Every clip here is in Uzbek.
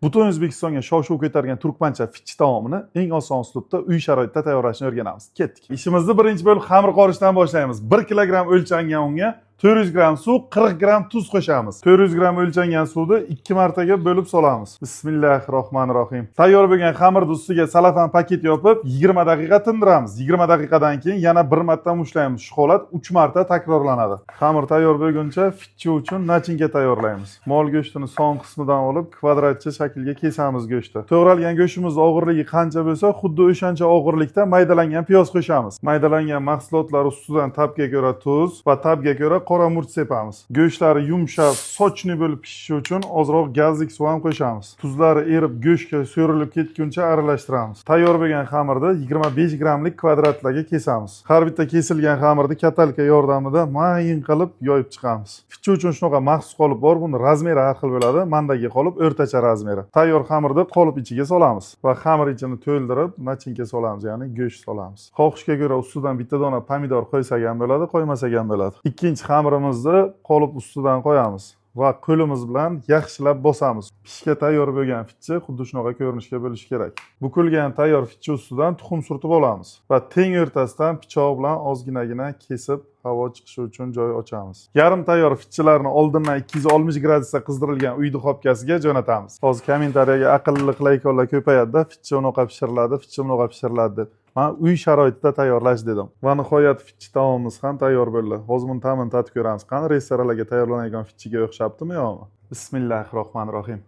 Butun O'zbekistonga shov-shuv ko'targan turkmancha fitch taomini eng oson uslubda uy sharoitida tayyorlashni o'rganamiz. Ketdik. Ishimizni birinchi bo'lib xamir qorishdan boshlaymiz. 1 kilogramm o'lchangan unga 400 gramm suv, 40 gramm tuz qo'shamiz. 400 gramm o'lchangan suvni 2 martaga bo'lib solamiz. Bismillahirrohmanirrohim. Tayyor bo'lgan xamirni ustiga salafan paket yopib 20 daqiqa tindiramiz. 20 daqiqadan keyin yana bir marta mushlaymiz. Shu holat 3 marta takrorlanadi. Xamir tayyor bo'lguncha fitchi uchun nachinka tayyorlaymiz. Mol go'shtini son qismidan olib kvadratcha shaklga kesamiz go'shtni. To'g'ralgan go'shtimiz og'irligi qancha bo'lsa, xuddi o'shancha og'irlikda maydalangan piyoz qo'shamiz. Maydalangan mahsulotlar ustidan tabga ko'ra tuz va tabga ko'ra qora murch sepamiz. Go'shtlari yumshab, sochni bo'lib pishishi uchun ozroq gazlik suv ham qo'shamiz. Tuzlari erib, go'shtga so'rilib ketguncha aralashtiramiz. Tayyor bo'lgan xamirni 25 grammlik kvadratlarga kesamiz. Har bitta kesilgan xamirni katalka yordamida mayin qilib yoyib chiqamiz. Fitch uchun shunaqa maxsus qolip bor, buni razmeri har xil bo'ladi. Mandagi qolip o'rtacha razmeri. Tayyor xamirni qolip ichiga solamiz va xamir ichini to'ldirib, nachinka solamiz, ya'ni go'sht solamiz. Xohishga ko'ra ustidan bitta dona pomidor qo'ysak ham bo'ladi, qo'ymasak ham bo'ladi. Ikkinchi xamirimizni qolip ustidan qo'yamiz va qo'limiz bilan yaxshilab bosamiz. Pishga tayyor bo'lgan fitchi xuddi shunaqa ko'rinishga bo'lishi kerak. Bukilgan tayyor fitchi ustidan tuxum surtib olamiz va teng o'rtasidan pichoq bilan ozginagina kesib havo chiqishi uchun joy ochamiz. Yarim tayyor fitchilarni oldindan 260 gradusda qizdirilgan uy duxovkasiga jo'natamiz. Hozir kommentariyaga aqlli laykonlar ko'payadi-da, fitchi unaqa pishiriladi, fitchi bunaqa pishiriladi deb. Men uy sharoitida tayyorlash dedim. Va nihoyat fitch taomimiz ham tayyor bo'ldi. Hozir buni ta'mini tatib ko'ramiz. Qani restoranlarga tayyorlanadigan fitchiga o'xshabdimi yo'qmi? Bismillahirrohmanirrohim.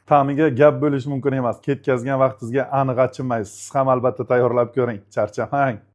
Ta'miga gap bo'lishi mumkin emas. Ketkazgan vaqtingizga aniq achinmaysiz. Siz ham albatta tayyorlab ko'ring. Charchamang.